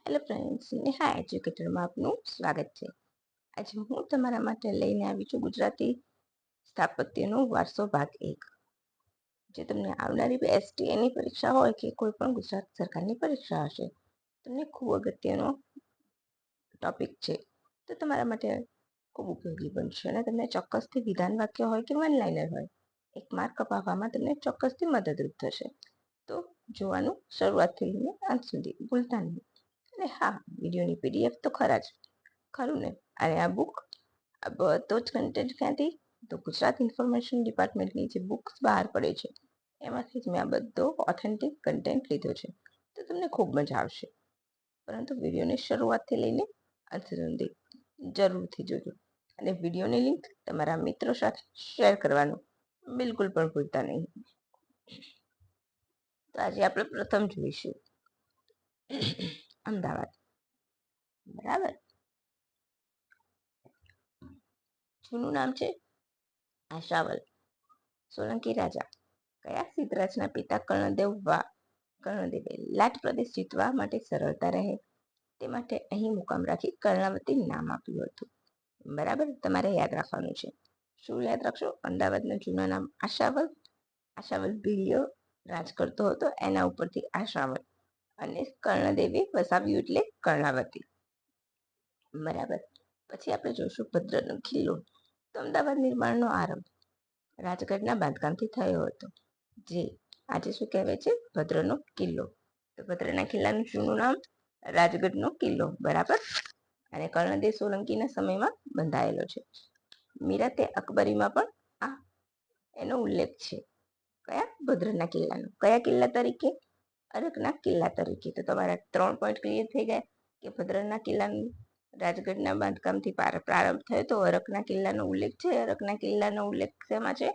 Hello friends, Neha એજ્યુકેટરમાં આપનું સ્વાગત છે. આજે હું તમારા માટે લઈને આવી છું ગુજરાતી સ્થાપત્યનો વારસો ભાગ 1. જે તમને આવનારી એસટીએની પરીક્ષા હોય કે કોઈ પણ ગુજરાત સરકારની પરીક્ષા હશે, તમને ખૂબ અગત્યનો ટોપિક છે. તો તમારા માટે ખૂબ ઉપયોગી બનશે અને તમને ચોક્કસથી વિધાન વાક્ય હોય કે વન લાઇનર હોય, એક માર્ક અપાવવામાં તમને ચોક્કસથી મદદરૂપ થશે. તો જોવાનું શરૂઆતથી લઈને અંત સુધી ભૂલતા નહીં. અને હા, વિડીયોની પીડીએફ તો ખરું ને. અને આ બુક આ બધો જ કન્ટેન્ટ ક્યાંથી? તો ગુજરાત ઇન્ફોર્મેશન ડિપાર્ટમેન્ટની જે બુક્સ બહાર પડે છે એમાંથી જ મેં આ બધો ઓથેન્ટિક કન્ટેન્ટ લીધો છે. તો તમને ખૂબ મજા આવશે. પરંતુ વિડીયોની શરૂઆતથી લઈને અંત સુધી જરૂરથી જોજો. અને વિડીયોની લિંક તમારા મિત્રો સાથે શેર કરવાનું બિલકુલ પણ ભૂલતા નહીં. તો આજે આપણે પ્રથમ જોઈશું અમદાવાદ. બરાબર. જૂનું નામ છે આશાવલ. સોલંકી રાજા કયા? સિદ્ધરાજના પિતા કર્ણદેવે લાટ પ્રદેશ જીતવા માટે સરળતા રહે તે માટે અહીં મુકામ રાખી કર્ણાવતી નામ આપ્યું હતું. બરાબર, તમારે યાદ રાખવાનું છે. શું યાદ રાખશો? અમદાવાદનું જૂનું નામ આશાવલ. આશાવલ ભીલિયો રાજ કરતો હતો, એના ઉપરથી આશાવલ. અને કર્ણદેવે વસાવ્યું એટલે કર્ણાવતી. બરાબર. પછી આપણે જોઈશું ભદ્રનો કિલ્લો. તો અમદાવાદ નિર્માણનો આરંભ રાજગઢના બાંધકામથી થયો હતો, જે આજે શું કહેવાય છે? ભદ્રનો કિલ્લો. તો ભદ્રના કિલ્લાનું જૂનું નામ રાજગઢનો કિલ્લો. બરાબર. અને કર્ણદેવ સોલંકીના સમયમાં બંધાયેલો છે. મીરાતે અકબરીમાં પણ આ એનો ઉલ્લેખ છે. કયા? ભદ્રના કિલ્લાનો. કયા કિલ્લા તરીકે? અરકના કિલ્લા તરીકે. તો તમારા 3 પોઈન્ટ ક્લિયર થઈ ગયા કે ભદ્રના કિલ્લાનું રાજગઢના બાંધકામથી પ્રારંભ થયો તો અરકના કિલ્લાનો ઉલ્લેખ છે. અરકના કિલ્લાનો ઉલ્લેખ શેમાં છે?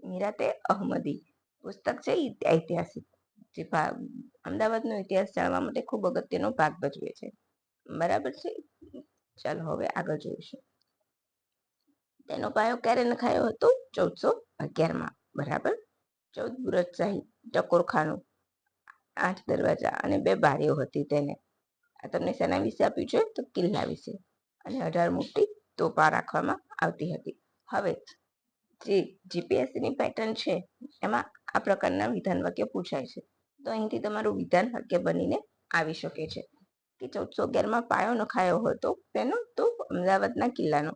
મીરાતે અહમદી પુસ્તક છે, ઐતિહાસિક, જે અમદાવાદનો ઇતિહાસ જાણવા માટે ખૂબ અગત્યનો ભાગ ભજવે છે. બરાબર છે. ચાલો હવે આગળ જોઈશું. તેનો પાયો ક્યારે નખાયો હતો? 1411માં. બરાબર. 14 બુરજશાહી, ટકોરખાનું, 8 દરવાજા અને 2 બારીઓ હતી તેને. આ તમને શેના વિશે આપ્યું છે? તો કિલ્લા વિશે. અને 18 મોટી તોપા રાખવામાં આવતી હતી. હવે જે જીપીએસસીની પેટર્ન છે એમાં આ પ્રકારના વિધાન વાક્ય પૂછાય છે. તો અહીંથી તમારું વિધાન વાક્ય બનીને આવી શકે છે કે 1411માં પાયો નખાયો હતો તેનો, તો અમદાવાદના કિલ્લાનો,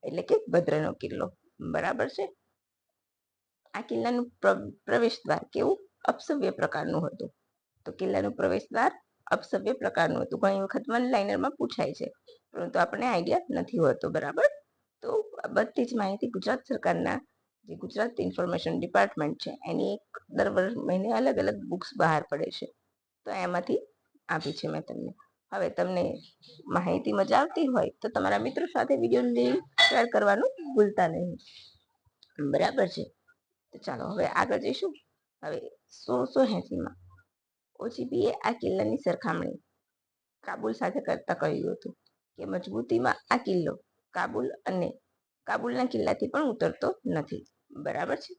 એટલે કે ભદ્રનો કિલ્લો. બરાબર છે. આ કિલ્લાનું પ્રવેશ દ્વાર કેવું? અપસવ્ય પ્રકારનું હતું. તો કિલ્લાનું પ્રવેશ દ્વાર અપસવ્ય પ્રકારનું હતું. ઘણી વખત વન લાઇનરમાં પૂછાય છે, પરંતુ આપણને આઈડિયા નથી હોતો. બરાબર. તો બધી જ માહિતી ગુજરાત સરકારના જે ગુજરાત ઇન્ફોર્મેશન ડિપાર્ટમેન્ટ છે એની દર મહિને અલગ અલગ બુક્સ બહાર પડે છે, તો એમાંથી આપી છે મેં તમને. હવે તમને માહિતી મજા આવતી હોય તો તમારા મિત્રો સાથે વિડીયો લિંક શેર કરવાનું ભૂલતા નહીં. બરાબર છે. તો ચાલો હવે આગળ જઈશું. હવે 1680માં ઓજીપીએ આ કિલ્લાની સરખામણી કાબુલ સાથે કરતા કહ્યું હતું કે મજબૂતીમાં આ કિલ્લો કાબુલના કિલ્લાથી પણ ઉતરતો નથી. બરાબર છે.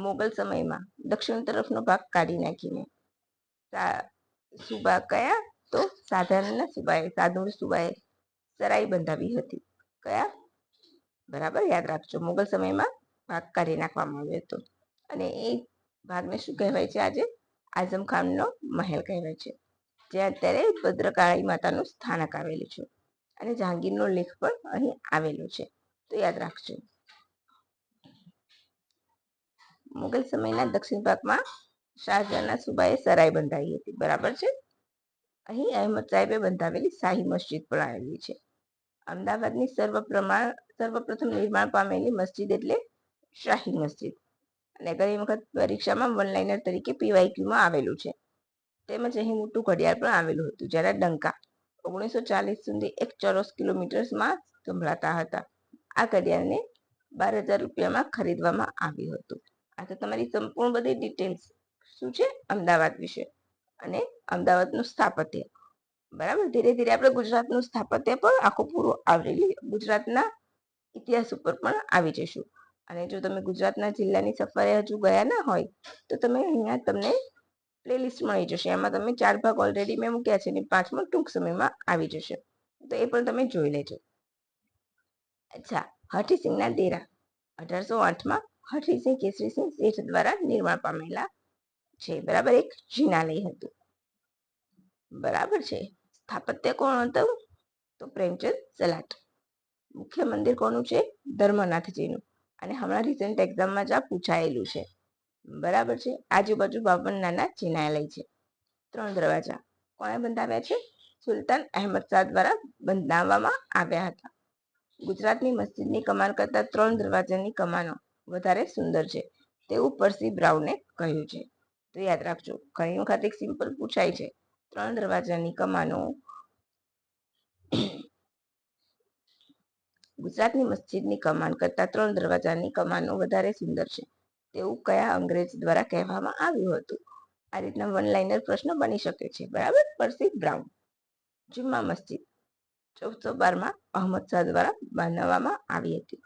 મોગલ સમયમાં દક્ષિણ તરફનો ભાગ કાઢી નાખીને સુબા કયા? તો સાધુ સુબાએ સરાઈ બંધાવી હતી. કયા? બરાબર યાદ રાખજો. મોગલ સમયમાં ભાગ કાઢી નાખવામાં આવ્યો હતો અને એ ભાગને શું કહેવાય છે? આજે આઝમ ખાનનો મહેલ કહેવાય છે, જ્યાં અત્યારે ભદ્રકાળી માતાનું સ્થાનક આવેલું છે. અને જહાંગીરનો લેખ પણ અહીં આવેલો છે, તો યાદ રાખજો. મુગલ સમયના દક્ષિણ ભાગમાં શાહજહાંના સુબાએ સરાય બંધાવી હતી. બરાબર છે. અહીં અહેમદ સાહેબે બંધાવેલી શાહી મસ્જિદ પણ આવેલી છે. અમદાવાદની સર્વપ્રથમ નિર્માણ પામેલી મસ્જિદ એટલે શાહી મસ્જિદ. અને ઘણી વખત પરીક્ષામાં વન લાઇનર તરીકે પીવાયક્યુમાં આવેલું છે. તેમજ અહીં મોટું ઘડિયાળ પણ આવેલું હતું, જેના ડંકા 1940 સુધી 1 ચોરસ કિલોમીટરમાં સંભળાતા હતા. આ ઘડિયાળને 12,000 રૂપિયામાં ખરીદવામાં આવ્યું હતું. આ તો તમારી સંપૂર્ણ બધી ડિટેલ્સ શું છે અમદાવાદ વિશે અને અમદાવાદનું સ્થાપત્ય. બરાબર. ધીરે ધીરે આપણે ગુજરાતનું સ્થાપત્ય પણ આખું પૂરું આવરી ગુજરાતના ઇતિહાસ ઉપર પણ આવી જઈશું. અને જો તમે ગુજરાતના જિલ્લાની સફરે હજુ ગયા ના હોય તો તમે અહીંયા તમને પ્લેલિસ્ટ મળી જશે. એમાં તમે 4 ભાગ ઓલરેડી મેં મૂક્યા છે અને 5મો ટૂંક સમયમાં આવી જશે, તો એ પણ તમે જોઈ લેજો. અચ્છા, હઠીસિંહના દેરા 1808માં હઠીસિંહ કેસરીસિંહ શેઠ દ્વારા નિર્માણ પામેલા છે. બરાબર, એક જિનાલય હતું. બરાબર છે. સ્થાપત્ય કોણ હતું? તો પ્રેમચંદ સલાટ. મુખ્ય મંદિર કોનું છે? ધર્મનાથજીનું. અને હમણાં રિસેન્ટ એક્ઝામમાં જ આ પૂછાયેલું છે. બરાબર છે. આજુબાજુ 52 નાના જિનાલય છે. 3 દરવાજા કોણે બંધાવ્યા છે? સુલતાન અહેમદ શાહ દ્વારા બંધાવવામાં આવ્યા હતા. ગુજરાતની મસ્જિદની કમાન કરતા 3 દરવાજાની કમાનો વધારે સુંદર છે તેવું પર્સી બ્રાઉને કહ્યું છે. તો યાદ રાખજો, ઘણી વખત એક સિમ્પલ પૂછાય છે. 3 દરવાજાની કમાનો ગુજરાતની મસ્જિદની કમાન કરતા 3 દરવાજાની કમાનો વધારે સુંદર છે તેવું કયા અંગ્રેજ દ્વારા કહેવામાં આવ્યું હતું? આ રીતના વન લાઇનર પ્રશ્ન બની શકે છે. બરાબર, પર્સી બ્રાઉન. જુમ્મા મસ્જિદ 1412માં અહમદ શાહ દ્વારા બનાવવામાં આવી હતી.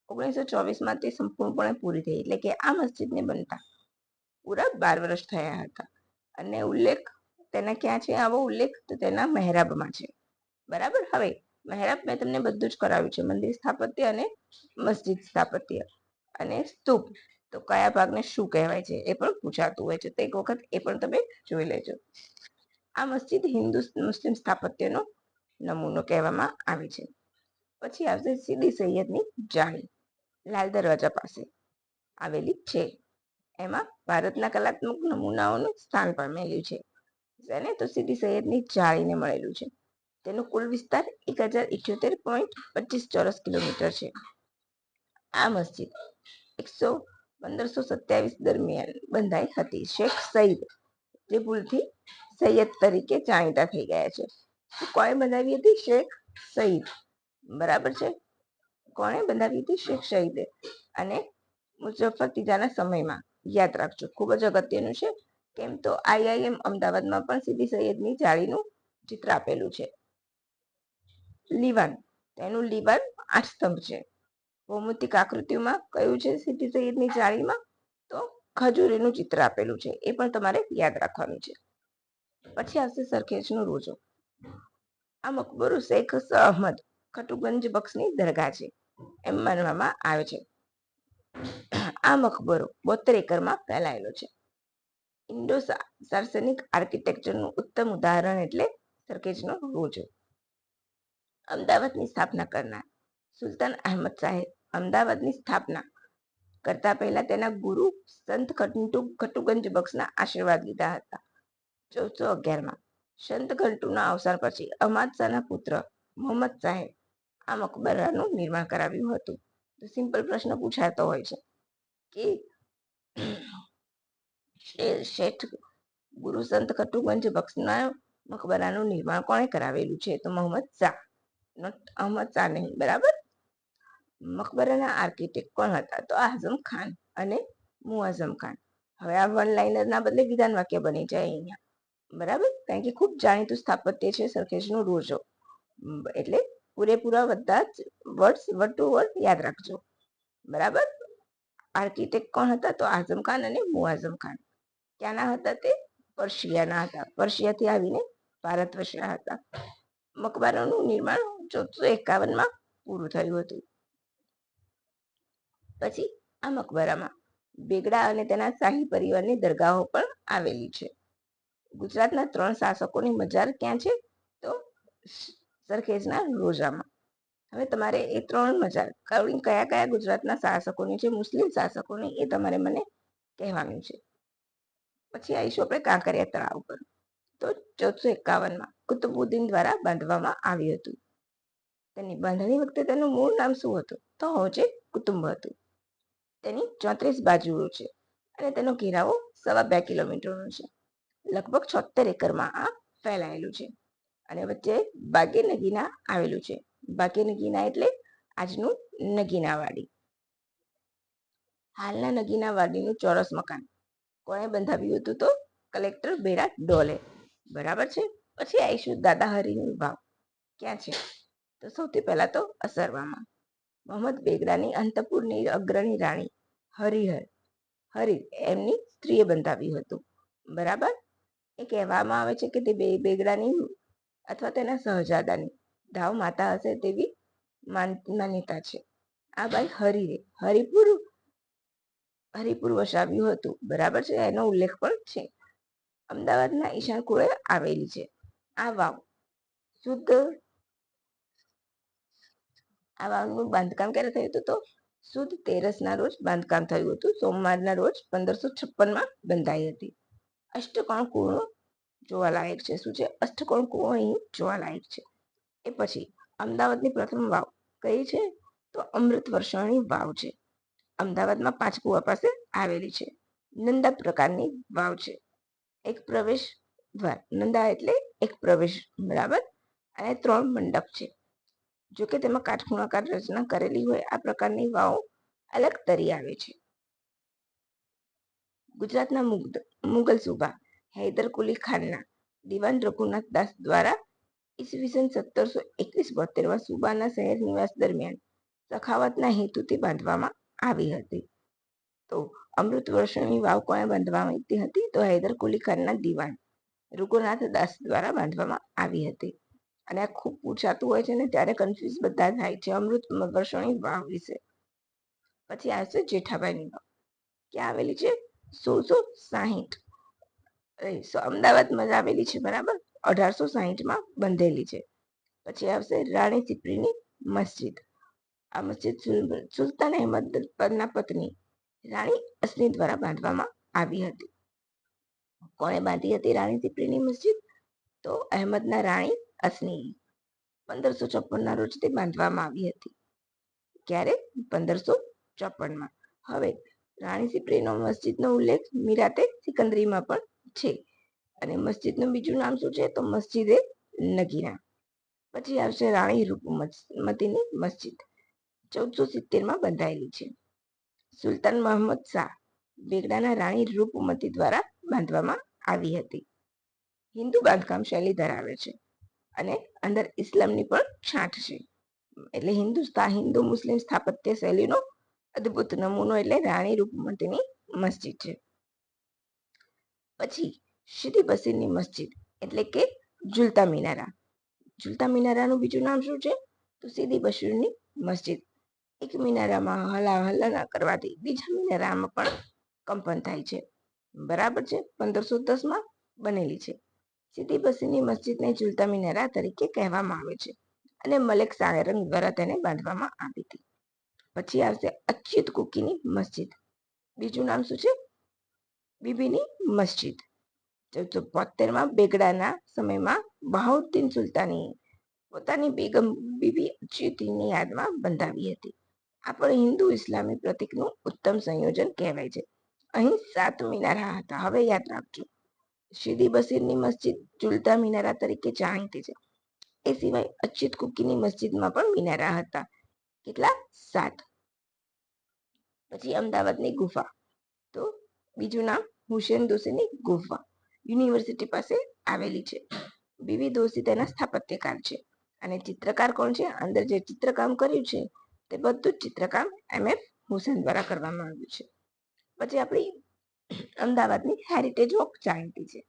1924માં તે સંપૂર્ણપણે પૂરી થઈ, એટલે કે આ મસ્જિદને બનતા પૂરા 12 વર્ષ થયા હતા. અને ઉલ્લેખ તેના ક્યાં છે? આવો ઉલ્લેખ તો તેના મહેરાબમાં છે. બરાબર. હવે મહેરાબ મેં તમને બધું જ કરાવ્યું છે, મંદિર સ્થાપત્ય અને મસ્જિદ સ્થાપત્ય અને સ્તૂપ, તો કયા ભાગને શું કહેવાય છે એ પણ પૂછાતું હોય છે, તો એક વખત એ પણ તમે જોઈ લેજો. આ મસ્જિદ હિન્દુ મુસ્લિમ સ્થાપત્યનો નમૂનો કહેવામાં આવે છે. પછી આવશે સીદી સૈયદની જાળી, લાલ દરવાજા પાસે આવેલી છે. એમાં ભારતના કલાત્મક નમૂનાઓનું સ્થાન પામેલું છે. અને તો સીદી સૈયદની જાળીને મળેલું છે. તેનો કુલ વિસ્તાર 1078.25 ચોરસ કિલોમીટર છે. આ મસ્જિદ 1527 દરમિયાન બંધાઈ હતી. શેખ સઈદ, જે ભૂલથી સૈયદ તરીકે જાણીતા થઈ ગયા છે, કોણે બંધાવી હતી? શેખ સઈદ. બરાબર છે. કોણે બંધાવી હતી? શેખ સઈદે. અને મુઝફ્ફર ત્રીજાના સમયમાં, યાદ રાખજો, ખૂબ જ અગત્યનું છે. કેમ તો IIM અમદાવાદમાં પણ સીદી સૈયદની જાળીનું ચિત્ર આપેલું છે. લીવાન, તેનું લીવાન 8 સ્તંભ છે. ભૌમિતિક આકૃતિમાં કયું છે સીદી સૈયદની જાળીમાં? તો ખજૂરીનું ચિત્ર આપેલું છે. એ પણ તમારે યાદ રાખવાનું છે. પછી આવશે સરખેજનો રોજો. આ મકબરો શેખ અહમદ ખટુગંજ બક્ષની દરગાહ છે એમ માનવામાં આવે છે. આ મકબરો 72 એકરમાં ફેલાયેલો છે. ઇન્ડો સાર્સેનિક આર્કિટેક્ચરનું ઉત્તમ ઉદાહરણ એટલે સરખેજનો રોજો. અમદાવાદની સ્થાપના કરનાર સુલતાન અહેમદ શાહે અમદાવાદની સ્થાપના કરતા પહેલા તેના ગુરુ સંત ખટુગંજ બક્ષના આશીર્વાદ લીધા હતા. 1411માં સંત ઘંટુના અવસાન પછી અહમદ શાહના પુત્ર મોહમ્મદ શાહે આ મકબરાનું નિર્માણ કરાવ્યું હતું. તો સિમ્પલ પ્રશ્ન પૂછાતો હોય છે કે શેઠ ગુરુ સંત ખટુગંજ બક્ષના મકબરાનું નિર્માણ કોણે કરાવેલું છે? તો મોહમ્મદ શાહ, નોટ અહમદ શાહ નહીં. બરાબર. મકબરાના આર્કિટેક્ટ કોણ હતા? તો આઝમ ખાન અને મુઆઝમ ખાન. હવે આ વન લાઇનર ના બદલે વિધાન વાક્ય બની જાય અહીંયા. બરાબર, કારણ કે ખૂબ જાણીતું સ્થાપત્ય છે સરખેજનો રોજો, એટલે પૂરેપૂરા બધા જ વર્ડ્સ વર્ડ ટુ વર્ડ યાદ રાખજો. બરાબર. આર્કિટેક્ટ કોણ હતા? તો આઝમ ખાન અને મુઆઝમ ખાન. ક્યાંના હતા તે? પર્શિયાના હતા. પર્શિયાથી આવીને ભારત વસ્યા હતા. મકબરાનું નિર્માણ 1451માં પૂરું થયું હતું. પછી આ મકબરામાં બેગડા અને તેના શાહી પરિવારની દરગાહો પણ આવેલી છે. ગુજરાતના 3 શાસકોની મજાર ક્યાં છે? તો સરખેજના રોજામાં. હવે તમારે એ 3 મજાર કયા કયા ગુજરાતના શાસકોની છે, મુસ્લિમ શાસકોની, એ તમારે મને કહેવાનું છે. પછી આવીશું આપણે કાંકરિયા તળાવ પર. તો 1451માં કુતુબુદ્દીન દ્વારા બાંધવામાં આવ્યું હતું. તેની બાંધણી વખતે તેનું મૂળ નામ શું હતું? તો હોજે કુતુબ હતું. તેની 34 બાજુઓ છે અને તેનો ઘેરાવો 2.25 કિલોમીટરનો છે. લગભગ 76 એકરમાં આ ફેલાયેલું છે અને વચ્ચે બાગે નગીના આવેલું છે. બાગે નગીના એટલે આજનું નગીનાવાડી. હાલના નગીનાવાડીનું ચોરસ મકાન કોણે બંધાવ્યું હતું? તો કલેક્ટર બેરા ડોલે. બરાબર છે. પછી આવીશું દાદા હરીની વાવ. ક્યાં છે? તો સૌથી પહેલા તો અસરવામાં. મોહમ્મદ બેગડાની અંતપુરની અગ્રણી રાણી હરિહર એમની સ્ત્રીએ બંધાવ્યું હતું. બરાબર. એ કહેવામાં આવે છે કે તે બેગડાની અથવા તેના સહજાદાની ધાવ માતા હશે તેવી માન્યતા છે. આ ભાઈ હરિપુર વસાવ્યું હતું. બરાબર છે, એનો ઉલ્લેખ પણ છે. અમદાવાદના ઈશાન ખૂણે આવેલી છે આ વાવ. આ વાવનું બાંધકામ ક્યારે થયું હતું? તો સુદ તેરસના રોજ બાંધકામ થયું હતું. સોમવારના રોજ 1556માં બંધાઈ હતી. અષ્ટકોણ કુવો જોવાલાયક છે. શું છે? અષ્ટકોણ કુવો અહીં જોવાલાયક છે. એ પછી અમદાવાદની પ્રથમ વાવ કઈ છે? તો અમૃત વર્ષાણી વાવ છે. અમદાવાદમાં પાંચકુવા પાસે આવેલી છે. નંદા પ્રકારની વાવ છે. એક પ્રવેશ દ્વાર, નંદા એટલે એક પ્રવેશ, બરાબર, અને 3 મંડપ છે. જો કે તેમાં કાટખૂણાકાર રચના કરેલી હોય આ પ્રકારની વાવ અલગ તરી આવે છે. ગુજરાતના મુગલ સુબા હૈદર કુલી ખાનના દિવાન રઘુનાથ દાસ દ્વારા ઈસવીસન 1721-72માં સુબાના શહેર નિવાસ દરમિયાન સખાવતના હેતુથી બાંધવામાં આવી હતી. તો અમૃત વર્ષની વાવ કોણે બાંધવામાં આવી હતી? તો હૈદર કુલી ખાનના દિવાન રઘુનાથ દાસ દ્વારા બાંધવામાં આવી હતી. અને આ ખૂબ પૂછાતું હોય છે ને ત્યારે કન્ફ્યુઝ બધા થાય છે અમૃત વર્ષની વાવ વિશે. પછી આવશે જેઠાબાઈની વાવ. ક્યાં આવેલી છે? 1660 અમદાવાદમાં જ આવેલી છે, બરાબર. 1860માં બંધેલી છે. પછી આવશે રાણી સિપ્રીની મસ્જિદ. આ મસ્જિદ સુલતાન અહેમદ ના પત્ની રાણી અસની દ્વારા બાંધવામાં આવી હતી. કોણે બાંધી હતી રાણી સિપ્રીની મસ્જિદ? તો અહેમદના રાણી અસની 1554ના રોજ તે બાંધવામાં આવી હતી. ક્યારે? 1554માં. હવે રાણી સિપ્રીનો મસ્જિદનો ઉલ્લેખ મીરાતે સિકંદરીમાં પણ છે. અને મસ્જિદનું બીજું નામ શું છે? તો મસ્જિદે નગીરા. પછી આવશે રાણી રૂપમતીની મસ્જિદ. 1470માં બંધાયેલી છે. સુલતાન મહમદ શાહ બેગડાના રાણી રૂપમતી દ્વારા બાંધવામાં આવી હતી. હિન્દુ બાંધકામ શૈલી ધરાવે છે અને અંદર ઇસ્લામની પણ છાંટ છે. એટલે હિન્દુ મુસ્લિમ સ્થાપત્ય શૈલીનો અદ્ભુત નમૂનો એટલે રાણી રૂપમતીની મસ્જિદ છે. પછી સીદી બસીરની મસ્જિદ એટલે કે ઝુલતા મિનારા. ઝુલતા મિનારાનું બીજું નામ શું છે? તો સીદી બશીરની મસ્જિદ. એક મિનારામાં હલાહલા કરવાથી બીજા મિનારામાં પણ કંપન થાય છે. બરાબર છે. 1510માં બનેલી છે. સીદી બસીની મસ્જિદને ઝુલતા મિનારા તરીકે કહેવામાં આવે છે અને મલેક સાયરંગ દ્વારા તેને બાંધવામાં આવી હતી. પછી આવશે અચ્યુત કુકીની મસ્જિદ. બીજું નામ શું છે? બીબીની મસ્જિદ. 1472માં બેગડાના સમયમાં બહાઉદ્દીન સુલતાની પોતાની બેગમ બીબી અચ્યુતીની યાદમાં બંધાવી હતી. આ પણ હિન્દુ ઇસ્લામી પ્રતીકનું ઉત્તમ સંયોજન કહેવાય છે. અહીં 7 મિનારા હતા. હવે યાદ રાખજો. સીદી બસીરની મસ્જિદ ઝુલતા મિનારા તરીકે જાણીતી છે. એ સિવાય અચ્યુત કુકીની મસ્જિદમાં પણ મિનારા હતા. કેટલા? 7. પછી અમદાવાદની ગુફા. તો બીજું નામ હુસેન દોશીની ગુફા. યુનિવર્સિટી પાસે આવેલી છે. બીબી દોશી તેના સ્થાપત્યકાર છે અને ચિત્રકાર કોણ છે? અંદર જે ચિત્રકામ કર્યું છે તે બધું જ ચિત્રકામ MF હુસેન દ્વારા કરવામાં આવ્યું છે. પછી આપણી અમદાવાદની હેરિટેજ વોક જાણીતી છે.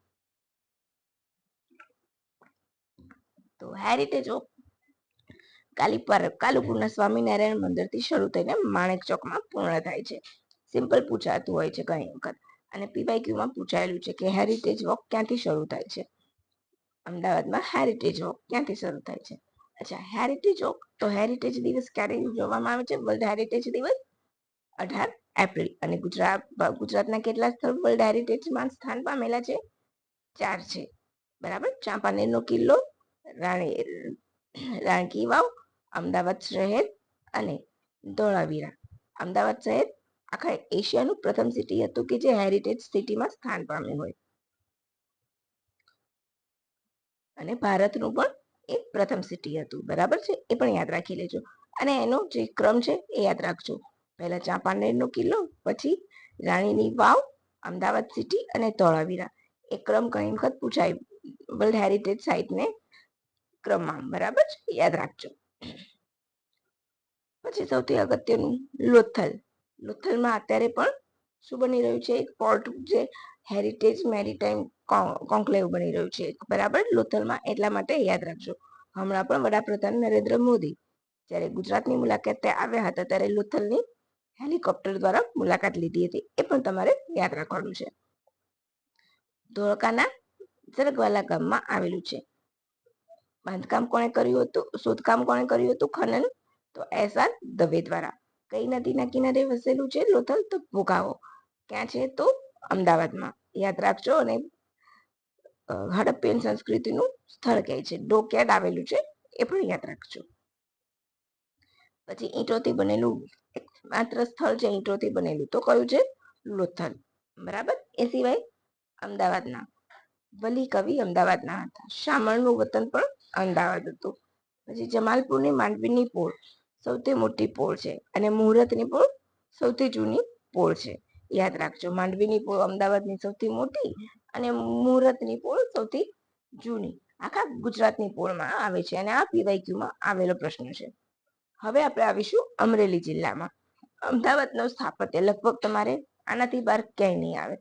તો હેરિટેજ વોક કાલુપુરના સ્વામિનારાયણ મંદિરથી શરૂ થઈને માણેક ચોકમાં પૂર્ણ થાય છે. સિમ્પલ પૂછાતું હોય છે ઘણી વખત અને PYQમાં પૂછાયેલું છે કે હેરિટેજ વોક ક્યાંથી શરૂ થાય છે? અમદાવાદમાં હેરિટેજ વોક ક્યાંથી શરૂ થાય છે? અચ્છા, હેરિટેજ વોક તો હેરિટેજ દિવસ ક્યારે ઉજવવામાં આવે છે? વર્લ્ડ હેરિટેજ દિવસ 18 એપ્રિલ. અને ગુજરાતના કેટલા સ્થળ વર્લ્ડ હેરિટેજમાં સ્થાન પામેલા છે? 4 છે. બરાબર. ચાંપાનેરનો કિલ્લો, રાણકી વાવ, અમદાવાદ શહેર અને ધોળાવીરા. અમદાવાદ શહેર આખા એશિયાનું પ્રથમ સિટી હતું કે જે હેરિટેજ સિટીમાં સ્થાન પામ્યું હોય. અને ભારતનું પણ એ પ્રથમ સિટી હતું. બરાબર છે. એ પણ યાદ રાખી લેજો. અને એનો જે ક્રમ છે એ યાદ રાખજો. પહેલા ચાંપાનેરનો કિલ્લો, પછી રાણીની વાવ, અમદાવાદ સિટી અને ધોળાવીરા. એ ક્રમ ઘણી વખત પૂછાય વર્લ્ડ હેરિટેજ સાઇટને ક્રમમાં. બરાબર છે. યાદ રાખજો. પછી સૌથી અગત્યનું લોથલ. લોથલમાં અત્યારે પણ શું બની રહ્યું છે? એક પોર્ટ જે હેરિટેજ મેરીટાઈમ કોન્ક્લેવ બની રહ્યું છે, બરાબર, લોથલમાં. એટલા માટે યાદ રાખજો. હમણાં પણ વડાપ્રધાન નરેન્દ્ર મોદી જ્યારે ગુજરાતની મુલાકાતે આવ્યા હતા ત્યારે લોથલની હેલિકોપ્ટર દ્વારા મુલાકાત લીધી હતી. એ પણ તમારે યાદ રાખવાનું છે. ધોળકાના સરગવાલા ગામમાં આવેલું છે. બાંધકામ કોણે કર્યું હતું? શોધકામ કોણે કર્યું હતું? ખનન તો એસ.આર. દવે દ્વારા. કઈ નદીના કિનારે વસેલું છે લોથલ? તો ભોગાવો. ક્યાં છે? તો અમદાવાદમાં. યાદ રાખજો. અને હડપ્પન સંસ્કૃતિનું સ્થળ કહે છે. ડોકયાર્ડ આવેલું છે, એ પણ યાદ રાખજો. પછી ઈંટોથી બનેલું માત્ર સ્થળ છે ઈંટોથી બનેલું, તો કયું છે? લોથલ, બરાબર. એ સિવાય અમદાવાદના વલી કવિ અમદાવાદના હતા. શામળનું વતન પણ અમદાવાદ હતું. પછી જમાલપુરની માંડવીની પોળ સૌથી મોટી પોળ છે, અને મુહૂર્તની પોળ સૌથી જૂની પોળ છે. યાદ રાખજો. માંડવીની પોળ અમદાવાદની સૌથી મોટી અને મુહૂર્તની પોળ સૌથી જૂની. આખા ગુજરાતની પોળમાં આવે છે, અને આ પીવાયક્યુમાં આવેલો પ્રશ્ન છે. હવે આપણે આવીશું અમરેલી જિલ્લામાં. અમદાવાદનું સ્થાપત્ય લગભગ તમારે આનાથી બહાર ક્યાંય નહીં આવે,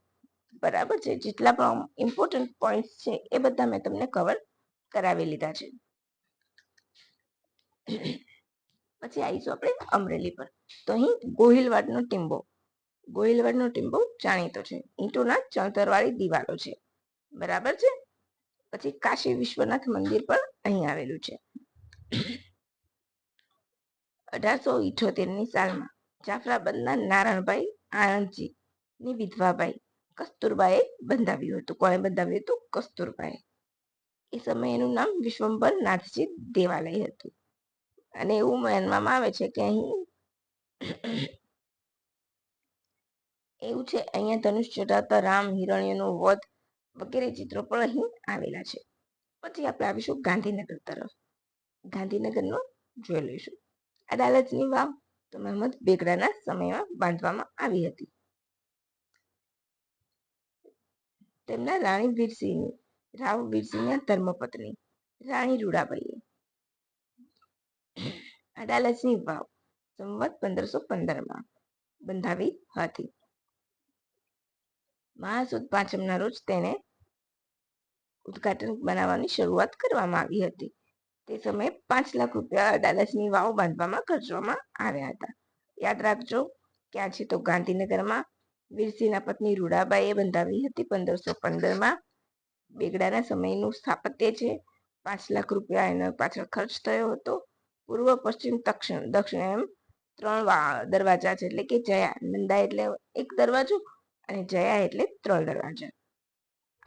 બરાબર છે. જેટલા પણ ઇમ્પોર્ટન્ટ પોઈન્ટ છે એ બધા મેં તમને કવર કરાવી લીધા છે. પછી આવીશું આપણે અમરેલી પર. તો અહીં ગોહિલવાડનો ટીંબો જાણીતો છે. ઈંટોના ચણતરવાળી દિવાલો છે, બરાબર છે. પછી કાશી વિશ્વનાથ મંદિર પણ અહીં આવેલું છે. 1878ની સાલમાં જાફરાબાદના નારણભાઈ આણંદજી ની વિધવાબાઈ કસ્તુરબાએ બંધાવ્યું હતું. કોણે બંધાવ્યું હતું? કસ્તુરબાએ. એ સમયે એનું નામ વિશ્વંભર નાથજી દેવાલય હતું. અને એવું માનવામાં આવે છે કે અહીં એવું છે, અહીંયા ધનુષ ચઢાવતા રામ, હિરણ્યનો વધ વગેરે ચિત્રો પણ અહીં આવેલા છે. પછી આપણે આવીશું ગાંધીનગર તરફ. ગાંધીનગરનો જોઈ લઈશું. અડાલજની વાવ તો મહમદ બેગડાના સમયમાં બાંધવામાં આવી હતી. તેમના રાણી વીરસિંહના ધર્મપત્ની રાણી રૂડાબાઈએ અડાલજની વાવ સંવત 1515માં બંધાવી હતી. મહાસુદ પાંચમના રોજ તેને ઉદ્ઘાટન બનાવવાની શરૂઆત કરવામાં આવી હતી. તે સમયે 5 લાખ રૂપિયા અડાલજની વાવ બાંધવામાં ખર્ચવામાં આવ્યા હતા. યાદ રાખજો. ક્યાં છે? તો ગાંધીનગરમાં. વીરસિંહના પત્ની રૂડાબાઈએ બંધાવી હતી 1515માં. બેગડાના સમયનું સ્થાપત્ય છે. 5 લાખ રૂપિયા એના પાછળ ખર્ચ થયો હતો. પૂર્વ, પશ્ચિમ, દક્ષિણ એમ 3 દરવાજા છે, એટલે કે જયા. નંદા એટલે 1 દરવાજો અને જયા એટલે 3 દરવાજા.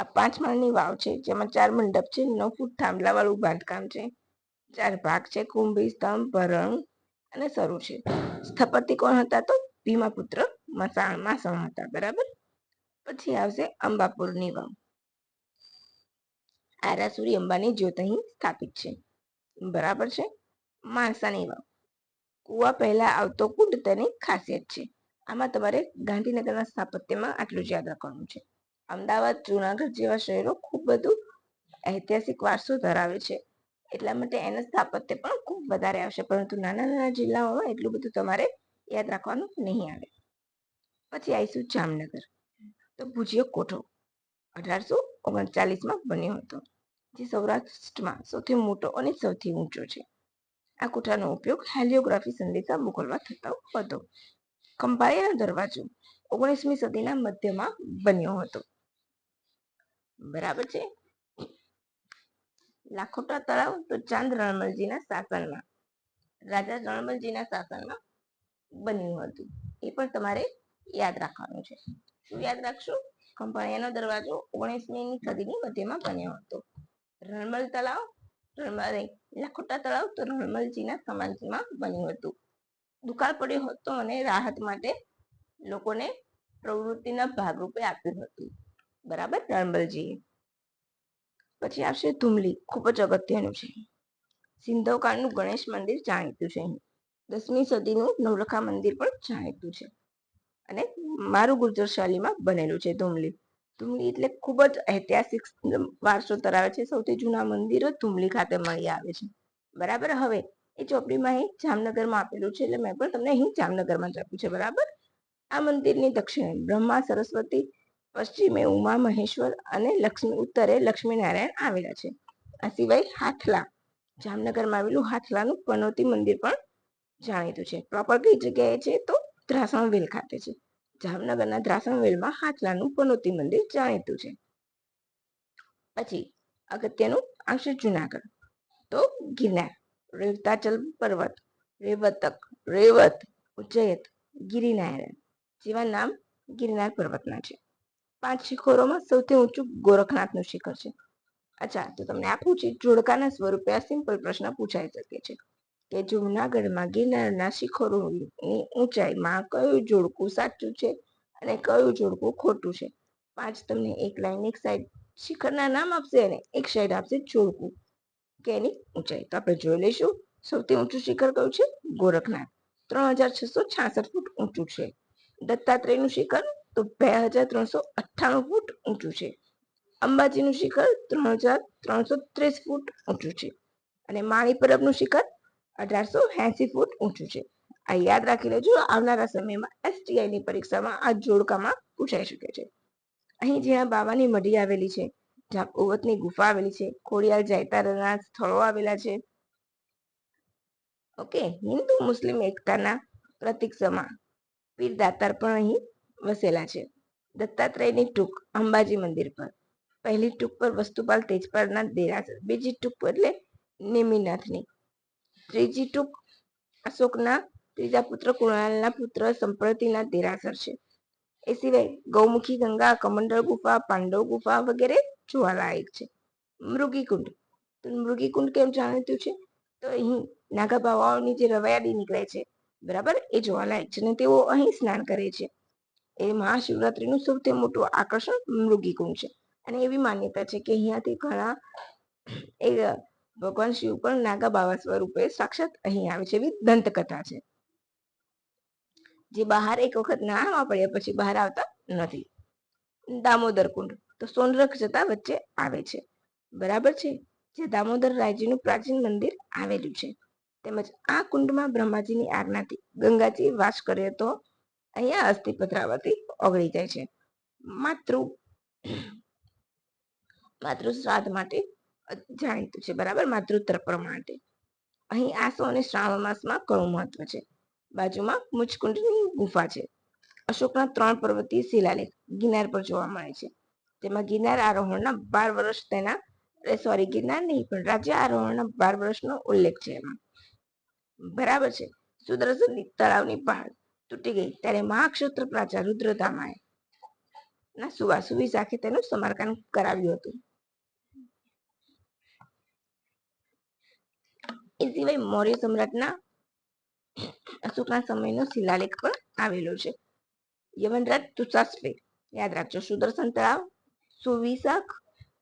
આ 5 માળની વાવ છે, જેમાં 4 મંડપ છે, 9 ફૂટ થાંભલા વાળું બાંધકામ છે, 4 ભાગ છે, કુંભી, સ્તંભ, ભરણ અને સરું છે. સ્થપતિ કોણ હતા? તો ભીમાપુત્ર માસણ હતા, બરાબર. પછી આવશે અંબાપુરની વાવ. આરાસુરી અંબાની જ્યોત અહીં સ્થાપિત છે, બરાબર છે. માણસાની વાવ કુવા પહેલા આવતો કુંડ તેની ખાસિયત છે. આમાં તમારે ગાંધીનગરના સ્થાપત્યમાં આટલું જ યાદ રાખવાનું છે. અમદાવાદ, જુનાગઢ જેવા શહેરો ખૂબ બધું ઐતિહાસિક વારસો ધરાવે છે, એટલા માટે એના સ્થાપત્ય પણ ખૂબ વધારે આવશે. પરંતુ નાના નાના જિલ્લાઓમાં એટલું બધું તમારે યાદ રાખવાનું નહીં આવે. પછી આવીશું જામનગર. તો ભુજિયો કોઠો 1839માં બન્યો હતો, જે સૌરાષ્ટ્રમાં સૌથી મોટો અને સૌથી ઊંચો છે. આ કોઠાનો ઉપયોગ હેલિયોગ્રાફી સંદેશા મોકલવા થતો હતો. ખંભાળિયાનો દરવાજો 19મી સદીના મધ્યમાં બન્યો હતો, બરાબર છે. લાખોટા તળાવ તો ચાંદ રણમલજીના શાસનમાં, રાજા રણમલજીના શાસનમાં બન્યું હતું. એ પણ તમારે યાદ રાખવાનું છે. શું યાદ રાખશો? ખંભાળિયાનો દરવાજો 19મી સદીની મધ્યમાં બન્યો હતો. રણમલ તળાવ, લાખોટા તળાવ તો રણમલજીના સમાનમાં બન્યું હતું. દુકાળ પડ્યો હતો અને રાહત માટે લોકોને પ્રવૃત્તિના ભાગરૂપે આપ્યું હતું, બરાબર, રણમલજીએ. પછી આવશે ધુમલી. ખૂબ જ અગત્યનું છે. સિંધવકાળનું ગણેશ મંદિર જાણીતું છે. 10મી સદીનું નવલખા મંદિર પણ જાણીતું છે, અને મારું ગુર્જર શૈલીમાં બનેલું છે ધુમલી. ધુમલી એટલે ખૂબ જ ઐતિહાસિક વારસો ધરાવે છે. સૌથી જૂના મંદિરો ધુમલી ખાતે મળી આવે છે, બરાબર. હવે એ ચોપડીમાં અહીં જામનગરમાં આપેલું છે, એટલે મેં પણ તમને અહીં જામનગરમાં જ આપ્યું છે, બરાબર. આ મંદિરની દક્ષિણે બ્રહ્મા સરસ્વતી પશ્ચિમે ઉમા મહેશ્વર અને ઉત્તરે લક્ષ્મીનારાયણ આવેલા છે. આ સિવાય હાથલા, જામનગરમાં આવેલું હાથલાનું પનોતી મંદિર પણ જાણીતું છે. પ્રોપર કઈ જગ્યાએ છે તો ધ્રાસણવેલ ખાતે છે. જામનગરના ધ્રાસણવેલમાં હાથલાનું પનોતી મંદિર જાણીતું છે. પછી અગત્યનું આવશે જુનાગઢ, તો ગિરનાર, રેવતાચલ પર્વત, રેવતક, રેવત, ઉજ્જૈત, ગિરિનારાયણ જેવા નામ ગિરનાર પર્વતના છે. 5 શિખરોમાં સૌથી ઊંચું ગોરખનાથનું શિખર છે. અચ્છા, તો તમને આ પૂછી જોડકાના સ્વરૂપે આ સિમ્પલ પ્રશ્ન પૂછાઈ શકે છે કે જૂનાગઢમાં ગિરનારના શિખરોની ઊંચાઈમાં કયું જોડકું સાચું છે અને કયું જોડકું ખોટું છે. 5 તમને એક લાઈન એક સાઈડ શિખરના નામ આપશે અને એક સાઈડ આપશે જોડકું કે એની ઊંચાઈ. તો આપણે જોઈ લઈશું. સૌથી ઊંચું શિખર કયું છે? ગોરખનાથ, 3666 ફૂટ ઊંચું છે. દત્તાત્રેયનું શિખર તો 2398 ફૂટ ઊંચું છે. અંબાજીનું શિખર 3330 ફૂટ ઊંચું છે અને માળી પરબનું શિખર 1880 ફૂટ ઊંચું છે. આ યાદ રાખી લેજો. આવનારા સમયમાં STI ની પરીક્ષામાં આ જોડકામાં પૂછાઈ શકે છે. અહીં જ્યાં બાવાની મઢી આવેલી છે, જ્યાં ઓવતની ગુફા આવેલી છે, ખોડિયાર જાયતારના સ્થળો આવેલા છે. ઓકે, હિન્દુ મુસ્લિમ એકતાના પ્રતીક સમા પીર દાતાર પણ અહીં વસેલા છે. દત્તાત્રેયની ટૂંક અંબાજી મંદિર પર, પહેલી ટૂંક પર વસ્તુપાલ તેજપાલના દેરાસર, બીજી ટૂંક એટલે નેમિનાથની, ત્રીજી ટૂંક અશોકના ત્રીજા પુત્ર કુણાલના પુત્ર સંપ્રતિના દેરાસર છે. એ સિવાય ગૌમુખી ગંગા, કમંડળ ગુફા, પાંડવ ગુફા વગેરે જોવાલાયક છે. મૃગીકુંડ, તો મૃગીકુંડ કેમ જાણીતું છે? તો અહીં નાગા બાવાઓની જે રવાયાડી નીકળે છે, બરાબર, એ જોવાલાયક છે અને તેઓ અહીં સ્નાન કરે છે. એ મહાશિવરાત્રીનું સૌથી મોટું આકર્ષણ મૃગીકુંડ છે અને એવી માન્યતા છે કે અહીંયાથી ઘણા ભગવાન શિવ પણ નાગા બાવા સ્વરૂપે સાક્ષાત અહીં આવે છે, એવી દંતકથા છે, જે બહાર એક વખત નાહવા પડ્યા પછી બહાર આવતા નથી. દામોદર કુંડ, તો સોનરખ જતા વચ્ચે આવે છે, બરાબર છે, જે દામોદર રાયજીનું પ્રાચીન મંદિર આવેલું છે. તેમજ આ કુંડમાં બ્રહ્માજીની આજ્ઞાથી ગંગાજી વાસ કરે તો અહીંયા અસ્થિ પધરાવતી ઓગળી જાય છે. માતૃ શ્રાદ્ધ માટે જાણીતું છે, બરાબર, માતૃતર્પણ માટે. અહીં આસો અને શ્રાવણ માસમાં ઘણું મહત્વ છે. બાજુમાં મુચકુંડની ગુફા છે. અશોકના 3 પર્વતીય શિલાલેખ ગિરનાર પર જોવા મળે છે. તેમાં ગિરનાર આરોહણના 12 વર્ષ ગિરનાર નહીં પણ રાજ્ય આરોહણના 12 વર્ષનો ઉલ્લેખ છે એમાં, બરાબર છે. સુદર્શન તળાવની પહાડ તૂટી ગઈ ત્યારે મહાક્ષત્ર પ્રાચાર રુદ્રદામાએ સુવી સાથે તેનું સમારકામ કરાવ્યું હતું. એ સિવાય મૌર્ય સમ્રાટના અશોકના સમયનો શિલાલેખ પણ આવેલો છે. યવનરાજ તુષાશ્વે, યાદ રાખજો, સુદર્શન તળાવ, સુવિશાખ,